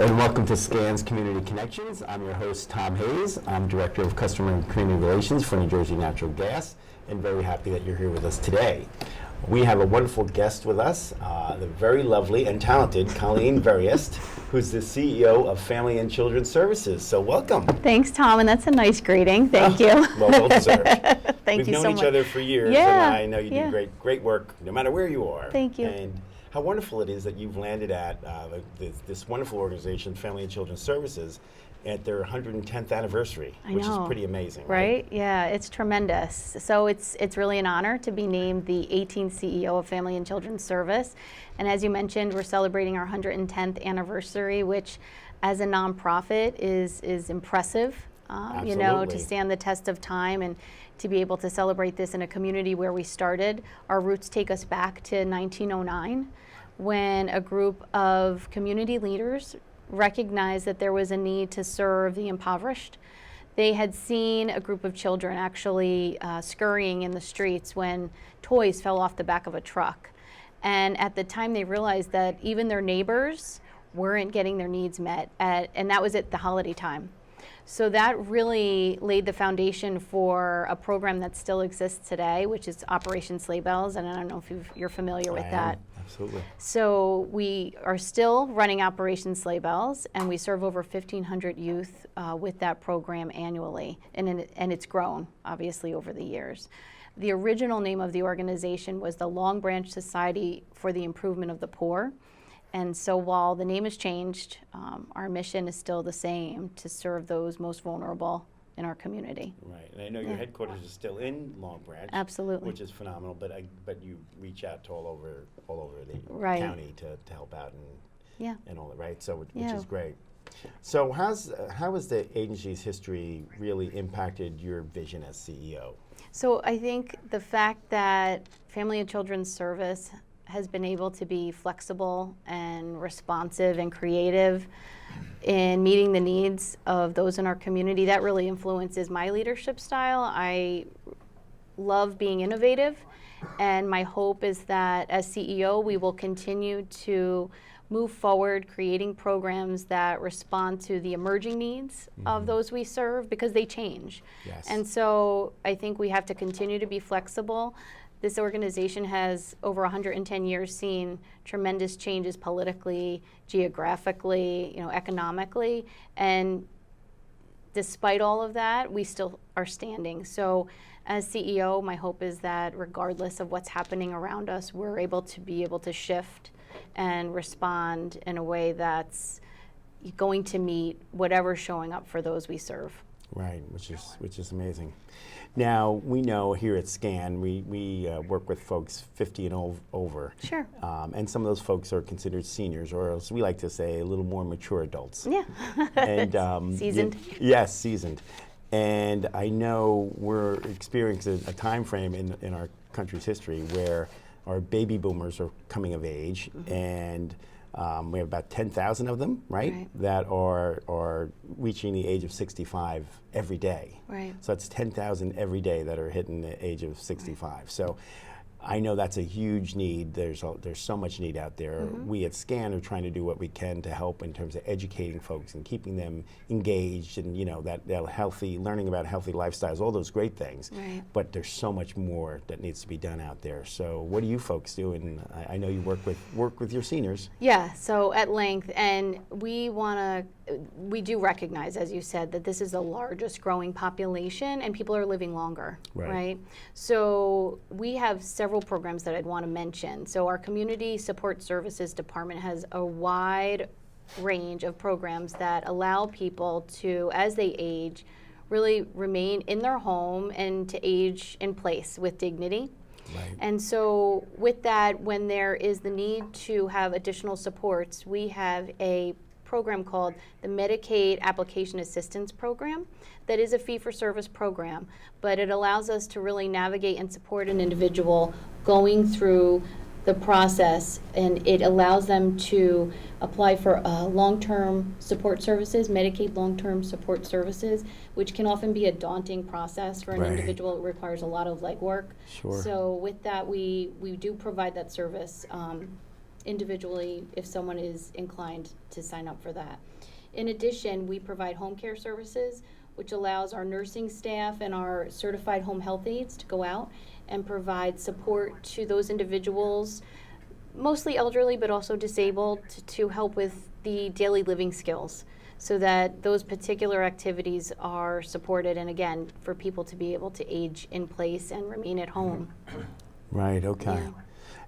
and welcome to SCAN's Community Connections. I'm your host, Tom Hayes. I'm Director of Customer and Community Relations for New Jersey Natural Gas, and very happy that you're here with us today. We have a wonderful guest with us, the very lovely and talented Colleen Verriest, who's the CEO of Family and Children's Services. So welcome. Thanks, Tom, and that's a nice greeting. Thank you. Well deserved. Thank you so much. We've known each other for years, Yeah, and I know you do great work no matter where you are. Thank you. And how wonderful it is that you've landed at this wonderful organization, Family and Children's Services, at their 110th anniversary, which is pretty amazing. Right? Yeah, it's tremendous. So it's really an honor to be named the 18th CEO of Family and Children's Service. And as you mentioned, we're celebrating our 110th anniversary, which as a nonprofit is impressive, you know, to stand the test of time and to be able to celebrate this in a community where we started. Our roots take us back to 1909, when a group of community leaders recognized that there was a need to serve the impoverished. They had seen a group of children actually scurrying in the streets when toys fell off the back of a truck. And at the time they realized that even their neighbors weren't getting their needs met, and that was at the holiday time. So that really laid the foundation for a program that still exists today, which is Operation Sleigh Bells, and I don't know if you're familiar with that. Absolutely. So we are still running Operation Sleigh Bells, and we serve over 1,500 youth with that program annually, and it's grown, obviously, over the years. The original name of the organization was the Long Branch Society for the Improvement of the Poor. And so while the name has changed, our mission is still the same, to serve those most vulnerable in our community. Right, and I know your headquarters is still in Long Branch. Absolutely. Which is phenomenal, but you reach out to all over the county to help out and all that, right? So which is great. So how has the agency's history really impacted your vision as CEO? So I think the fact that Family and Children's Service has been able to be flexible and responsive and creative in meeting the needs of those in our community, that really influences my leadership style. I love being innovative, and my hope is that as CEO we will continue to move forward creating programs that respond to the emerging needs of those we serve, because they change. Yes. And so I think we have to continue to be flexible. This organization has, over 110 years, seen tremendous changes politically, geographically, economically, and despite all of that, we still are standing. So as CEO, my hope is that regardless of what's happening around us, we're able to shift and respond in a way that's going to meet whatever's showing up for those we serve. Right, which is amazing. Now, we know here at SCAN, we work with folks 50 and over. Sure. And some of those folks are considered seniors, or as we like to say, a little more mature adults. Yeah. And seasoned. Yes, seasoned. And I know we're experiencing a time frame in our country's history where our baby boomers are coming of age, and we have about 10,000 of them, right? That are reaching the age of 65 every day. Right. So that's 10,000 every day that are hitting the age of 65. Right. So I know that's a huge need. There's so much need out there. We at SCAN are trying to do what we can to help in terms of educating folks and keeping them engaged, and that healthy, learning about healthy lifestyles, all those great things. Right. But there's so much more that needs to be done out there. So what do you folks do? And I know you work with your seniors. Yeah, so at length, and we do recognize, as you said, that this is the largest growing population and people are living longer, right? So we have several programs that I'd want to mention. So our Community Support Services Department has a wide range of programs that allow people to, as they age, really remain in their home and to age in place with dignity. Right. And so with that, when there is the need to have additional supports, we have a program called the Medicaid Application Assistance Program that is a fee-for-service program, but it allows us to really navigate and support an individual going through the process, and it allows them to apply for long-term support services, Medicaid long-term support services, which can often be a daunting process for an individual. It requires a lot of legwork. Sure. So with that, we do provide that service individually if someone is inclined to sign up for that. In addition, we provide home care services, which allows our nursing staff and our certified home health aides to go out and provide support to those individuals, mostly elderly but also disabled, to help with the daily living skills so that those particular activities are supported, and again, for people to be able to age in place and remain at home. Right, okay. Yeah.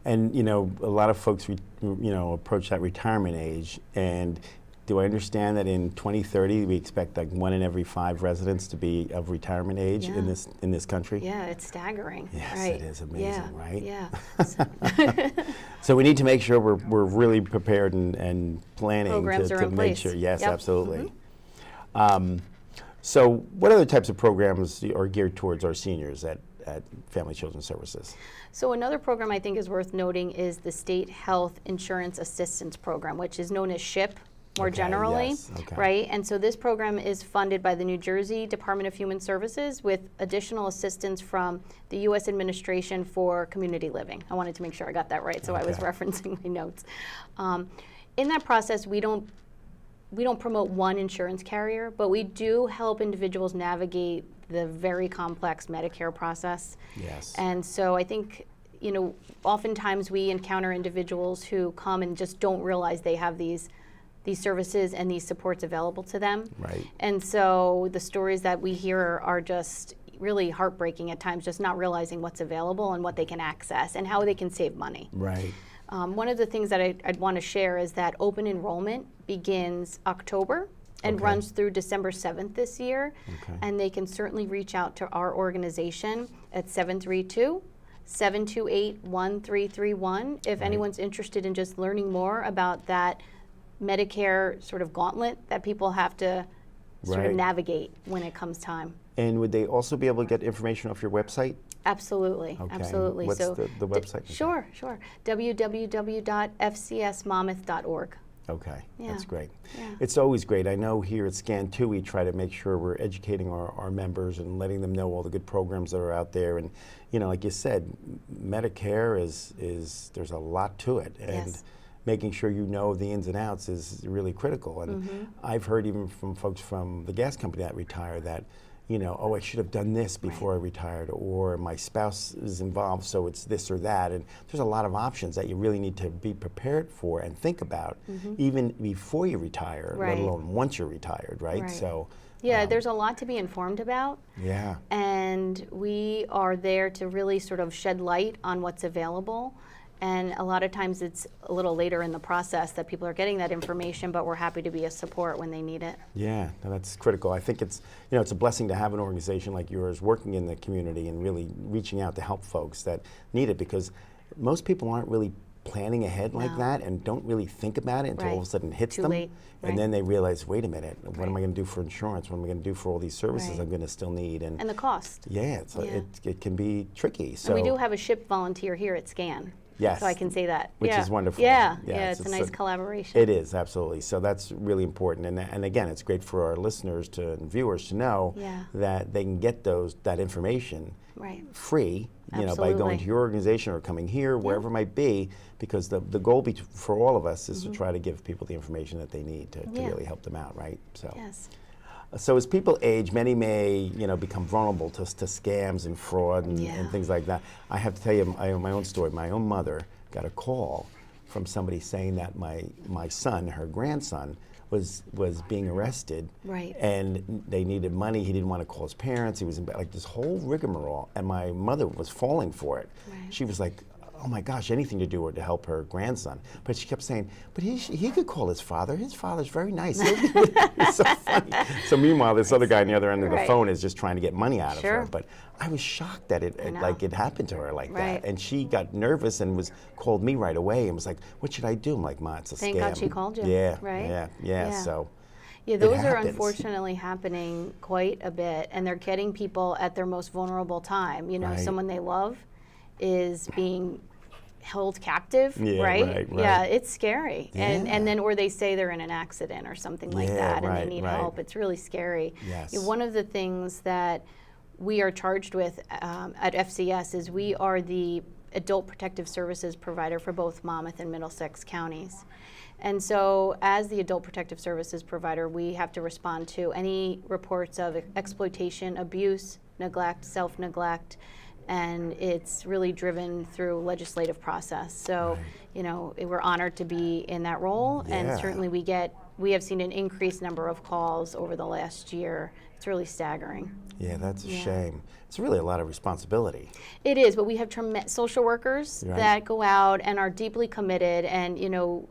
And, you know, a lot of folks, approach that retirement age, and do I understand that in 2030 we expect like 1 in every 5 residents to be of retirement age Yeah. in this country? Yeah, it's staggering. Yes, right. it is amazing, right? Yeah. So we need to make sure we're really prepared and planning Programs to are in make place. sure. Yes, Yep. absolutely. So what other types of programs are geared towards our seniors at Family Children Services? So another program I think is worth noting is the State Health Insurance Assistance Program, which is known as SHIP more Okay, generally, yes, okay. right? And so this program is funded by the New Jersey Department of Human Services with additional assistance from the U.S. Administration for Community Living. I wanted to make sure I got that right, so I was Okay. referencing my notes. In that process, we don't promote one insurance carrier, but we do help individuals navigate the very complex Medicare process. Yes. And so I think, oftentimes we encounter individuals who come and just don't realize they have these services and these supports available to them. Right. And so the stories that we hear are just really heartbreaking at times, just not realizing what's available and what they can access and how they can save money. Right. One of the things that I'd want to share is that open enrollment begins October and Okay. runs through December 7th this year. Okay. And they can certainly reach out to our organization at 732-728-1331 if Right. anyone's interested in just learning more about that Medicare sort of gauntlet that people have to sort Right. of navigate when it comes time. And would they also be able to get information off your website? Absolutely, Okay. absolutely. What's the website? Sure. www.fcsmonmouth.org. Okay, that's Yeah. great. Yeah. It's always great. I know here at Scan 2 we try to make sure we're educating our members and letting them know all the good programs that are out there. And, like you said, Medicare is there's a lot to it. And Yes. making sure you know the ins and outs is really critical. And I've heard even from folks from the gas company that retire that, I should have done this before I retired, or my spouse is involved, so it's this or that. And there's a lot of options that you really need to be prepared for and think about, even before you retire, Right. let alone once you're retired, right? Right. So, Yeah, there's a lot to be informed about. yeah, And we are there to really sort of shed light on what's available. And a lot of times it's a little later in the process that people are getting that information, but we're happy to be a support when they need it. yeah, no, that's critical. I think it's a blessing to have an organization like yours working in the community and really reaching out to help folks that need it, because most people aren't really planning ahead like No. that and don't really think about it until all of a Right. sudden it hits Too them. late, And right. then they realize, wait a minute, what am I Right. going to do for insurance? What am I going to do for all these services Right. I'm going to still need? And the cost. yeah, Yeah. it can be tricky. So And we do have a SHIP volunteer here at SCAN. Yes. So I can say that. Which Yeah. is wonderful. Yeah, Yes, it's a it's nice a- collaboration. It is, absolutely. So that's really important. And again, it's great for our listeners and viewers to know Yeah. that they can get that information Right. free, by going Absolutely. to your organization or coming here, wherever it might be, because the goal for all of us is to try to give people the information that they need to Yeah. really help them out, right? So. Yes. So as people age, many may, become vulnerable to scams and fraud and Yeah. things like that. I have to tell you my own story. My own mother got a call from somebody saying that my son, her grandson, was being arrested. Right. And they needed money. He didn't want to call his parents. He was in this whole rigmarole. And my mother was falling for it. Right. She was like, oh my gosh, anything to do to help her grandson. But she kept saying, but he could call his father. His father's very nice. It's so funny. So meanwhile, this other guy on the other end of the Right. phone is just trying to get money out of her. Sure. But I was shocked that it happened to her like Right. that. And she got nervous and called me right away and was like, what should I do? I'm like, Ma, it's a Thank scam. God she called you. Yeah, Right? yeah. Yeah. So Yeah, it those are happens. unfortunately happening quite a bit, and they're getting people at their most vulnerable time. Right. Someone they love is being held captive, Yeah, right? right. Yeah, it's scary. Yeah. And then or they say they're in an accident or something like Yeah, that and right, they need right. help. It's really scary. Yes. One of the things that we are charged with at FCS is we are the adult protective services provider for both Monmouth and Middlesex counties. And so as the adult protective services provider, we have to respond to any reports of exploitation, abuse, neglect, self-neglect, and it's really driven through legislative process. So, we're honored to be in that role, and certainly we have seen an increased number of calls over the last year. It's really staggering. Yeah, that's a shame. It's really a lot of responsibility. It is, but we have social workers that go out and are deeply committed and,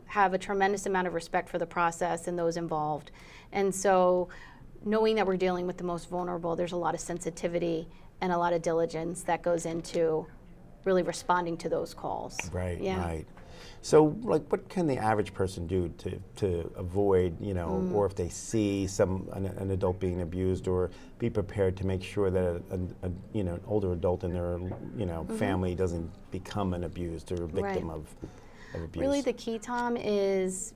have a tremendous amount of respect for the process and those involved. And so knowing that we're dealing with the most vulnerable, there's a lot of sensitivity and a lot of diligence that goes into really responding to those calls. Right, right. So, what can the average person do to avoid, or if they see an adult being abused, or be prepared to make sure that an older adult in their family doesn't become an abused or a victim of abuse? Really, the key, Tom, is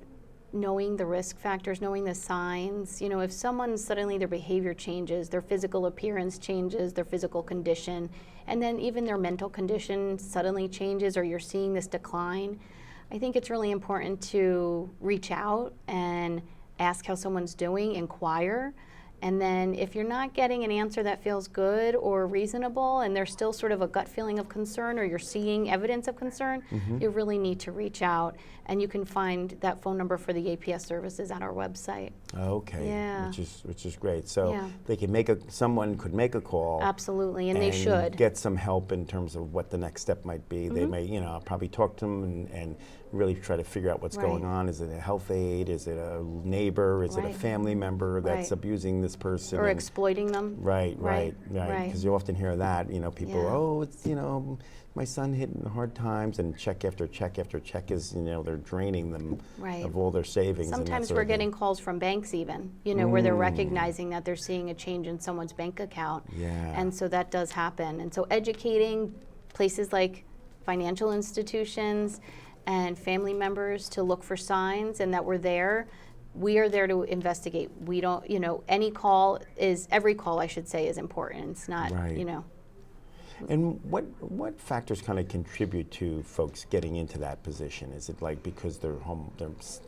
knowing the risk factors, knowing the signs. If someone suddenly their behavior changes, their physical appearance changes, their physical condition, and then even their mental condition suddenly changes, or you're seeing this decline, I think it's really important to reach out and ask how someone's doing, inquire. And then if you're not getting an answer that feels good or reasonable, and there's still sort of a gut feeling of concern, or you're seeing evidence of concern, you really need to reach out. And you can find that phone number for the APS services at our website. Okay, yeah. which is great. So they can someone could make a call. Absolutely, and they should. Get some help in terms of what the next step might be. They may, probably talk to them and really try to figure out what's going on. Is it a health aide? Is it a neighbor? Is it a family member that's abusing this person? Or exploiting them. Right. Because you often hear that, people, it's, my son hit in hard times, and check after check after check is, they're draining them of all their savings. Sometimes we're getting calls from banks even, where they're recognizing that they're seeing a change in someone's bank account. And so that does happen. And so educating places like financial institutions and family members to look for signs, and that we're there. We are there to investigate. We don't, every call, I should say, is important. It's not, And what factors kind of contribute to folks getting into that position? Is it because they're home,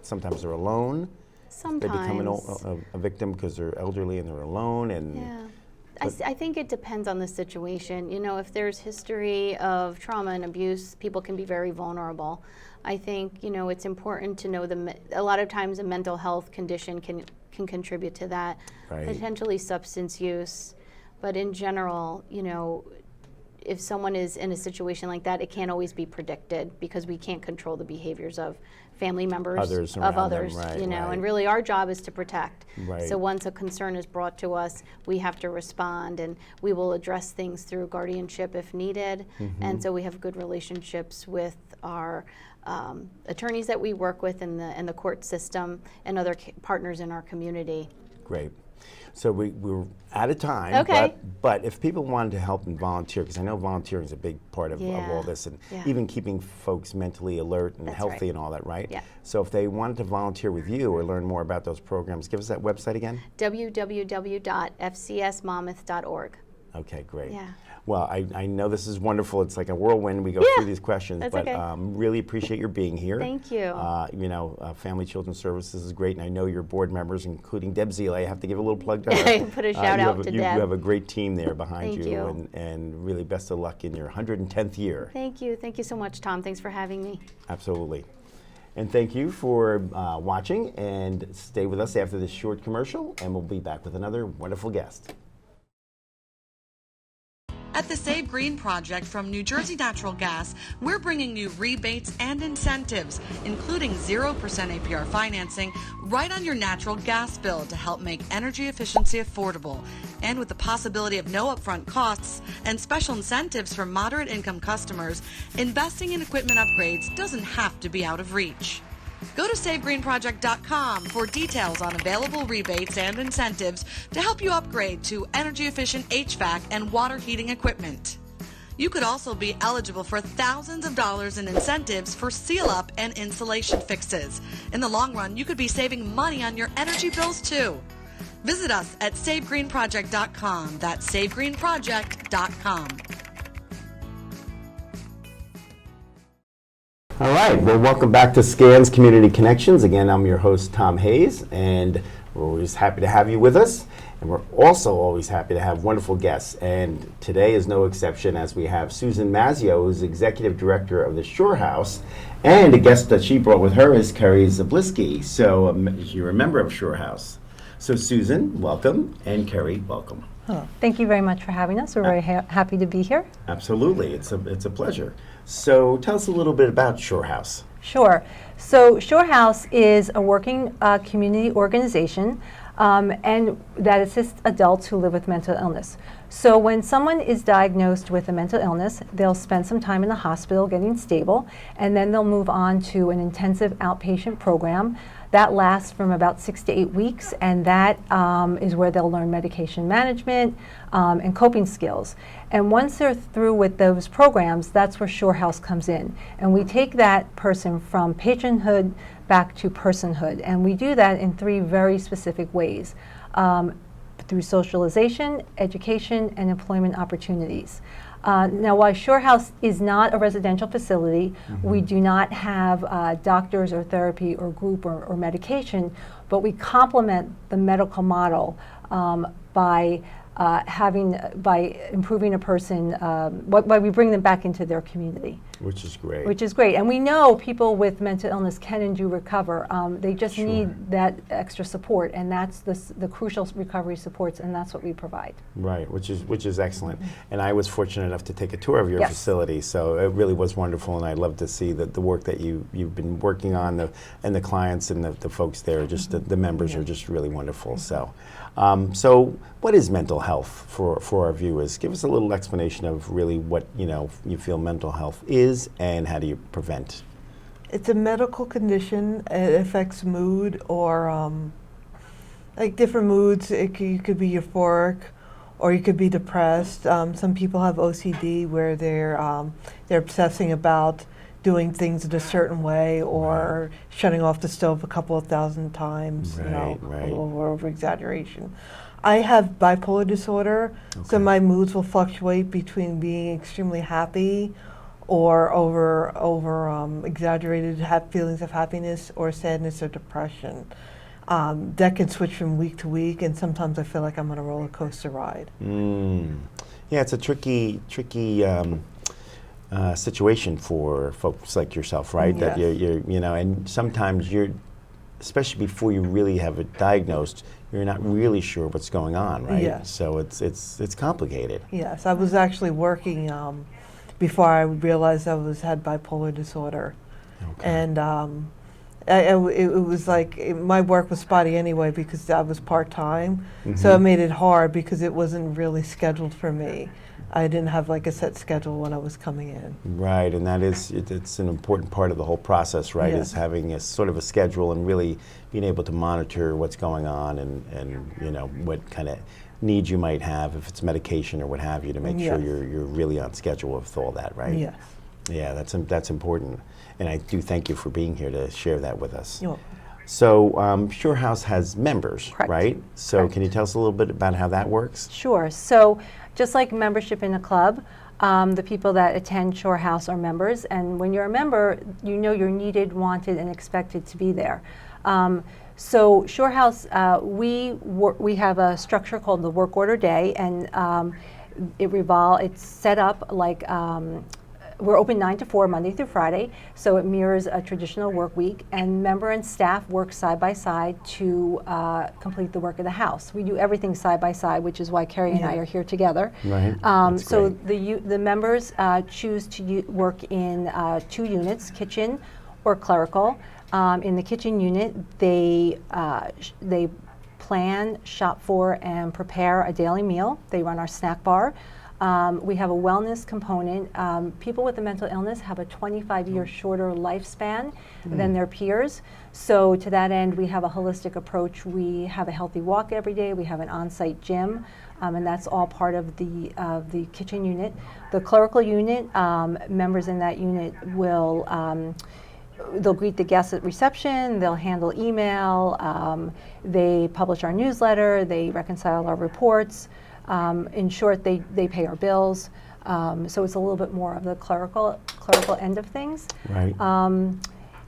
sometimes they're alone? Sometimes. They become a victim because they're elderly and they're alone? And I think it depends on the situation. If there's history of trauma and abuse, people can be very vulnerable. I think, it's important to know a lot of times a mental health condition can contribute to that, potentially substance use. But in general, if someone is in a situation like that, it can't always be predicted because we can't control the behaviors of family members, of others, and really our job is to protect. So once a concern is brought to us, we have to respond, and we will address things through guardianship if needed. And so we have good relationships with our attorneys that we work with in the court system and other partners in our community. Great. So we're out of time, but if people wanted to help and volunteer, because I know volunteering is a big part of all this, and even keeping folks mentally alert and healthy and all that, right? So if they wanted to volunteer with you or learn more about those programs, give us that website again. www.fcsmonmouth.org. Okay, great. Well, I know this is wonderful. It's like a whirlwind. We go through these questions, but really appreciate your being here. Thank you. Family Children's Services is great, and I know your board members, including Deb Sleigh. I have to give a little plug to her. Put a shout out to Deb. You have a great team there behind Thank you. And really best of luck in your 110th year. Thank you. Thank you so much, Tom. Thanks for having me. Absolutely. And thank you for watching, and stay with us after this short commercial, and we'll be back with another wonderful guest. At the Save Green Project from New Jersey Natural Gas, we're bringing you rebates and incentives, including 0% APR financing, right on your natural gas bill to help make energy efficiency affordable. And with the possibility of no upfront costs and special incentives for moderate income customers, investing in equipment upgrades doesn't have to be out of reach. Go to SaveGreenProject.com for details on available rebates and incentives to help you upgrade to energy-efficient HVAC and water heating equipment. You could also be eligible for thousands of dollars in incentives for seal-up and insulation fixes. In the long run, you could be saving money on your energy bills, too. Visit us at SaveGreenProject.com. That's SaveGreenProject.com. All right, well, welcome back to Scans Community Connections. Again, I'm your host, Tom Hayes, and we're always happy to have you with us. And we're also always happy to have wonderful guests. And today is no exception, as we have Susan Mazzio, who's Executive Director of the Shore House. And a guest that she brought with her is Carrie Zablisky. So you're a member of Shore House. So Susan, welcome, and Carrie, welcome. Oh, thank you very much for having us. We're very happy to be here. Absolutely, it's a pleasure. So tell us a little bit about Shore House. Sure. So Shore House is a working community organization and that assists adults who live with mental illness. So when someone is diagnosed with a mental illness, they'll spend some time in the hospital getting stable, and then they'll move on to an intensive outpatient program. That lasts from about 6 to 8 weeks, and that is where they'll learn medication management and coping skills. And once they're through with those programs, that's where Shore House comes in. And we take that person from patronhood back to personhood. And we do that in 3 very specific ways, through socialization, education, and employment opportunities. Now, while Shore House is not a residential facility, we do not have doctors or therapy or group or medication, but we complement the medical model by improving a person, by we bring them back into their community. Which is great. Which is great. And we know people with mental illness can and do recover. They just Sure. need that extra support, and that's the crucial recovery supports, and that's what we provide. Right, which is excellent. And I was fortunate enough to take a tour of your Yes. facility, so it really was wonderful, and I love to see the work that you've been working on, and the clients and the folks there, just the members are just really wonderful. So, so what is mental health for our viewers? Give us a little explanation of really what you feel mental health is, and how do you prevent? It's a medical condition. It affects mood, or like different moods. You could be euphoric, or you could be depressed. Some people have OCD, where they're obsessing about doing things in a certain way, or shutting off the stove a couple of thousand times. Right. A little over exaggeration. I have bipolar disorder, so my moods will fluctuate between being extremely happy or over exaggerated feelings of happiness or sadness or depression. That can switch from week to week, and sometimes I feel like I'm on a roller coaster ride. Yeah, it's a tricky situation for folks like yourself, right? Yes. That you're and sometimes especially before you really have it diagnosed, you're not really sure what's going on, right? Yes. So it's complicated. Yes, I was actually working before I realized I had bipolar disorder. Okay. And it was like my work was spotty anyway because I was part-time. So it made it hard because it wasn't really scheduled for me. I didn't have like a set schedule when I was coming in. Right, and that is, it's an important part of the whole process, right? Yes. Is having a sort of a schedule and really being able to monitor what's going on and what kind of needs you might have, if it's medication or what have you, to make sure Yes. you're really on schedule with all that, right? Yes. Yeah, that's important. And I do thank you for being here to share that with us. You're welcome. So Shore House has members, Correct. right? So Correct. can you tell us a little bit about how that works? Sure. So just like membership in a club, the people that attend Shore House are members, and when you're a member, you know you're needed, wanted, and expected to be there. So Shore House, we have a structure called the work order day, and it's set up like we're open 9 to 4 Monday through Friday, so it mirrors a traditional work week, and member and staff work side by side to complete the work of the house. We do everything side by side, which is why Carrie and I are here together. Right. That's So great. the members choose to work in 2 units, kitchen or clerical. In the kitchen unit, they plan, shop for, and prepare a daily meal. They run our snack bar. We have a wellness component. People with a mental illness have a 25-year shorter lifespan than their peers. So to that end, we have a holistic approach. We have a healthy walk every day. We have an on-site gym, and that's all part of the kitchen unit. The clerical unit, members in that unit will they'll greet the guests at reception, they'll handle email, they publish our newsletter, they reconcile our reports. In short, they pay our bills. So it's a little bit more of the clerical end of things. Right.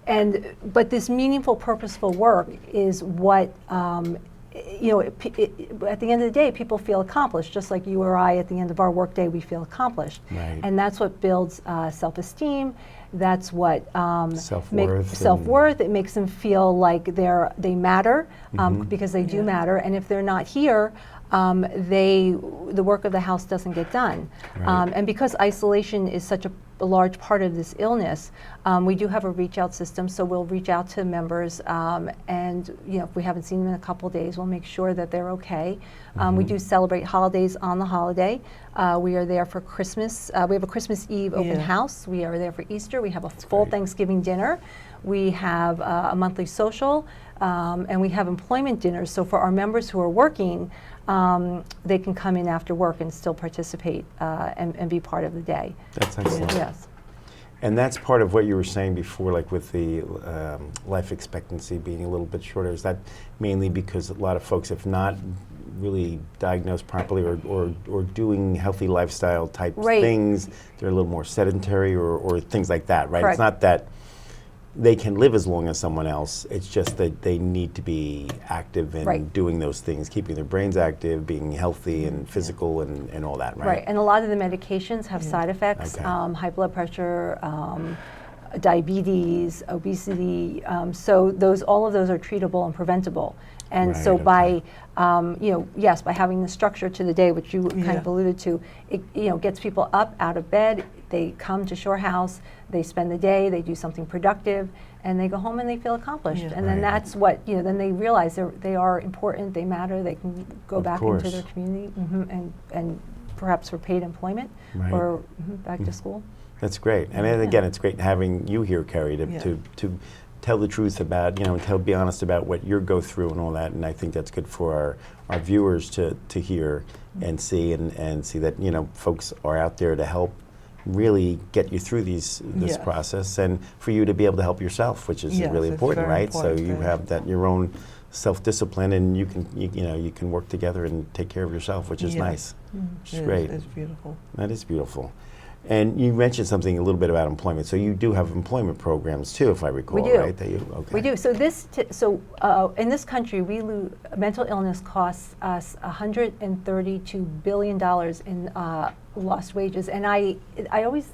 But this meaningful, purposeful work is what, at the end of the day, people feel accomplished, just like you or I, at the end of our workday, we feel accomplished. Right. And that's what builds self-esteem. That's what self-worth. It makes them feel like they matter, because they do matter. And if they're not here, the work of the house doesn't get done. Right. And because isolation is such a large part of this illness, we do have a reach out system. So we'll reach out to members, and if we haven't seen them in a couple of days, we'll make sure that they're okay. We do celebrate holidays on the holiday. We are there for Christmas. We have a Christmas Eve open house. We are there for Easter. We have a full Thanksgiving dinner. We have a monthly social, and we have employment dinners. So for our members who are working, they can come in after work and still participate and be part of the day. That's excellent. Yes. And that's part of what you were saying before, like with the life expectancy being a little bit shorter. Is that mainly because a lot of folks, if not really diagnosed properly or doing healthy lifestyle type things, they're a little more sedentary or things like that, right? Correct. It's not that they can live as long as someone else. It's just that they need to be active in doing those things, keeping their brains active, being healthy and physical and all that, right? Right, and a lot of the medications have side effects, high blood pressure, diabetes, obesity. So all of those are treatable and preventable. And so by, by having the structure to the day, which you kind of alluded to, it gets people up out of bed, they come to Shore House, they spend the day, they do something productive, and they go home and they feel accomplished. And then that's what, then they realize they are important, they matter, they can go back into their community and perhaps for paid employment or back to school. That's great. And then again, it's great having you here, Carrie, to tell the truth about, and be honest about what you go through and all that. And I think that's good for our viewers to hear and see and see that, folks are out there to help really get you through this process, and for you to be able to help yourself, which is really important, right? So you have that your own self-discipline, and you can work together and take care of yourself, which is nice. Which is great. It's beautiful. That is beautiful. And you mentioned something a little bit about employment. So you do have employment programs too, if I recall, we do. right? We do. So in this country, mental illness costs us $132 billion in lost wages, and I always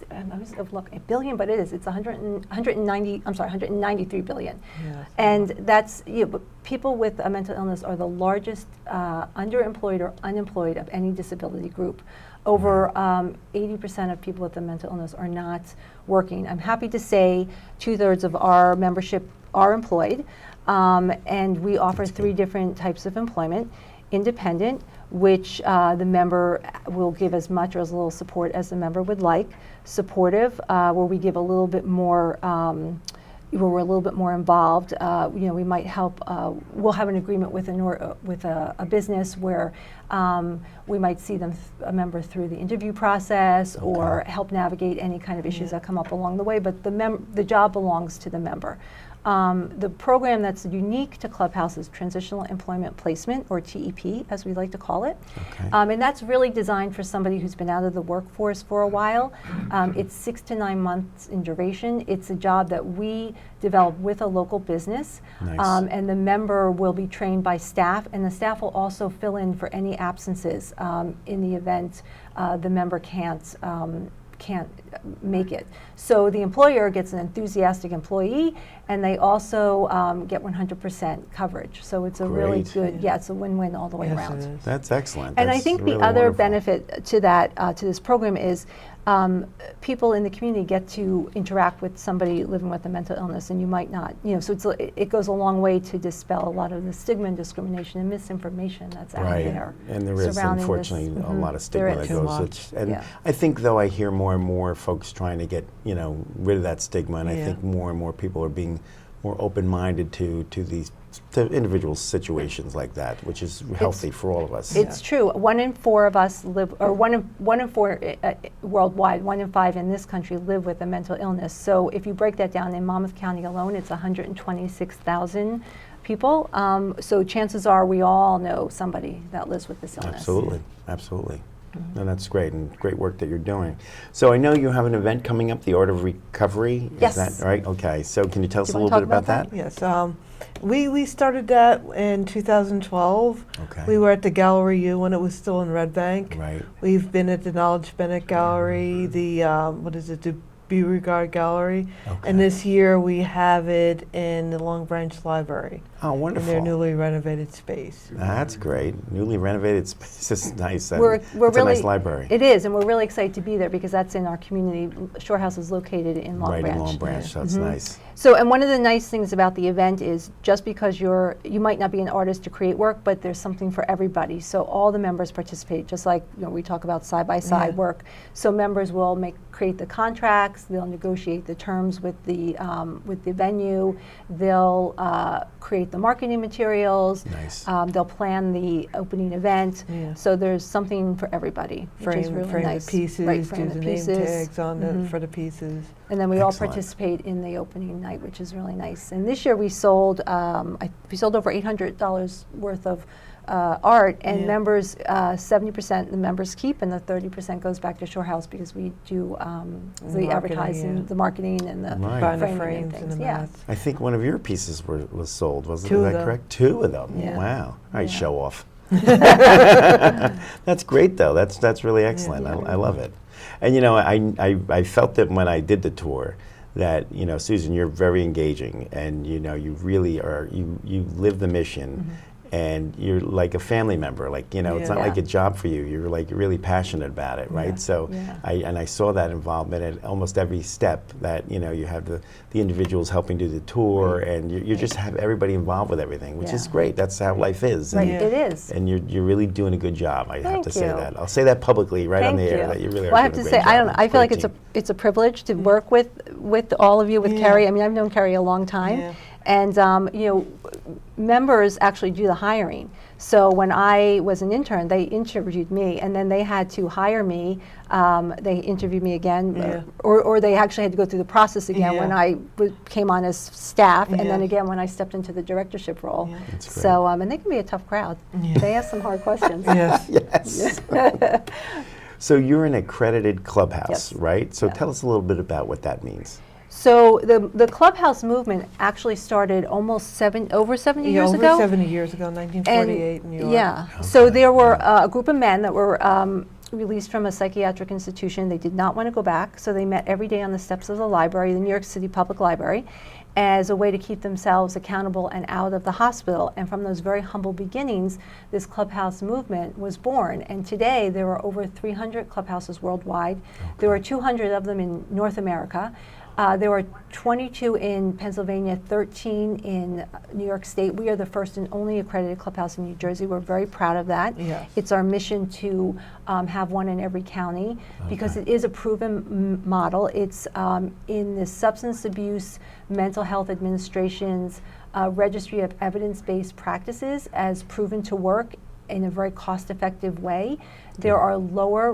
look at billion, but it's 193 billion. Yes. And that's but people with a mental illness are the largest underemployed or unemployed of any disability group. Over 80% of people with a mental illness are not working. I'm happy to say 2/3 of our membership are employed, and we offer 3 different types of employment. Independent, which the member will give as much or as little support as the member would like. Supportive, where we give a little bit more, where we're a little bit more involved. We might help. We'll have an agreement with a business where we might see a member through the interview process or help navigate any kind of issues that come up along the way. But the job belongs to the member. The program that's unique to Clubhouse is Transitional Employment Placement, or TEP, as we like to call it. Okay. And that's really designed for somebody who's been out of the workforce for a while. It's 6 to 9 months in duration. It's a job that we develop with a local business. Nice. And the member will be trained by staff, and the staff will also fill in for any absences in the event the member can't make it. So the employer gets an enthusiastic employee, and they also get 100% coverage. So it's a really good, it's a win-win all the way around. It is. That's excellent. And That's I think really the other wonderful. benefit to that, to this program is people in the community get to interact with somebody living with a mental illness, and you might not, so it goes a long way to dispel a lot of the stigma and discrimination and misinformation that's out there. And there is, surrounding unfortunately, this. a lot of stigma There that is. Too goes. much. And I think, though, I hear more and more folks trying to get, rid of that stigma, and I think more and more people are being more open-minded to individual situations like that, which is healthy for all of us. It's true. 1 in 4 of us live, or one in 4 worldwide, 1 in 5 in this country live with a mental illness. So if you break that down, in Monmouth County alone, it's 126,000 people. So chances are we all know somebody that lives with this illness. Absolutely, absolutely. No, that's great, and great work that you're doing. So I know you have an event coming up, the Art of Recovery. Yes. Is that right? Okay. So can you tell us Do a you little wanna bit talk about about that? Yes, we started that in 2012. Okay. We were at the Gallery U when it was still in Red Bank. Right. We've been at the Knowledge Bennett Gallery, the the Beauregard Gallery, Okay. and this year we have it in the Long Branch Library Oh, in wonderful. their newly renovated space. That's great. Newly renovated space is nice. We're It's a really nice library. It is, and we're really excited to be there because that's in our community. Shore House is located in Long Right Branch. in Long Branch, so it's nice. So, and one of the nice things about the event is just because you might not be an artist to create work, but there's something for everybody. So all the members participate, just like we talk about side-by-side Yeah. work. So members will create the contracts, they'll negotiate the terms with the venue, they'll create the marketing materials, Nice. they'll plan the opening event. Yeah. So there's something for everybody, which is really Frame nice. the pieces, Right, do frame the the name pieces. tags on it for the pieces. And then we all Excellent. participate in the opening night, which is really nice. And this year we sold over $800 worth of art, and Yeah. members 70% the members keep, and the 30% goes back to Shore House because we do the Marketing, advertising, yeah. the marketing, and the Right. Buying the framing frames and and things. the Yeah. mats. I think one of your pieces was sold, wasn't Two it? of Is that them. correct? 2 of them. Yeah. Wow. All right, Yeah. show off. That's great, though. That's really excellent. I love it. And I felt that when I did the tour, that Susan, you're very engaging, and you really are. You live the mission. And you're like a family member, it's not Yeah. like a job for you. You're really passionate about it, right? Yeah. So, Yeah. I saw that involvement at almost every step. That you have the individuals helping do the tour, and you just have everybody involved with everything, which is Yeah. great. That's how life is. Right, And, it is. and you're really doing a good job. I have Thank to say you. that. I'll say that publicly, right on Thank the air, you. that you really Well, are I have doing to a say, great job. I don't know. I feel like Great it's a privilege to work with all of you, with Yeah. Carrie. I mean, I've known Carrie a long time, Yeah. and members actually do the hiring. So when I was an intern, they interviewed me, and then they had to hire me. They interviewed me again, Yeah. or they actually had to go through the process again Yeah. when I came on as staff, and then Yeah. again when I stepped into the directorship role. Yeah. That's great. So, and they can be a tough crowd. Yeah. They ask some hard questions. Yes. Yes. So you're an accredited clubhouse, Yes. right? So Yeah. tell us a little bit about what that means. So the clubhouse movement actually started almost over 70 years over ago. 70 years ago, 1948 in New York. Yeah. So there were a group of men that were released from a psychiatric institution. They did not want to go back, so they met every day on the steps of the library, the New York City Public Library, as a way to keep themselves accountable and out of the hospital. And from those very humble beginnings, this clubhouse movement was born. And today there are over 300 clubhouses worldwide. There are 200 of them in North America. There are 22 in Pennsylvania, 13 in New York State. We are the first and only accredited clubhouse in New Jersey. We're very proud of that. Yes. It's our mission to have one in every county because it is a proven model. It's in the Substance Abuse Mental Health Administration's Registry of Evidence-Based Practices as proven to work in a very cost-effective way. There are lower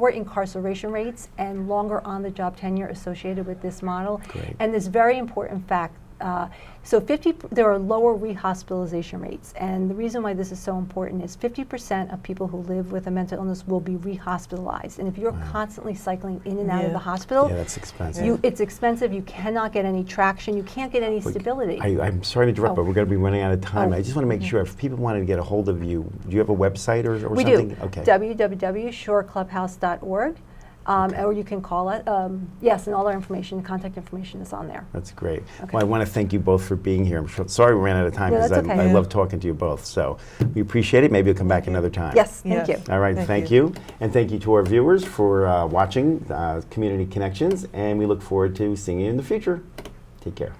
incarceration rates and longer on-the-job tenure associated with this model. Great. And this very important fact, there are lower rehospitalization rates. And the reason why this is so important is 50% of people who live with a mental illness will be rehospitalized. And if you're constantly cycling in and out of Yeah. the hospital, Yeah, that's expensive. it's expensive. You cannot get any traction. You can't get any stability. I'm sorry to interrupt, but we're going to be running out of time. Oh. I just want to make sure if people wanted to get a hold of you, do you have a website or We something? do. Okay. www.shoreclubhouse.org. Or you can call it. Yes, and all our information, contact information is on there. That's great. Okay. Well, I want to thank you both for being here. Sorry we ran out of time No, because that's okay. I Yeah. love talking to you both. So we appreciate it. Maybe you'll come back another time. Yes, thank Yes. you. All right, Thank thank you. you. And thank you to our viewers for watching Community Connections. And we look forward to seeing you in the future. Take care.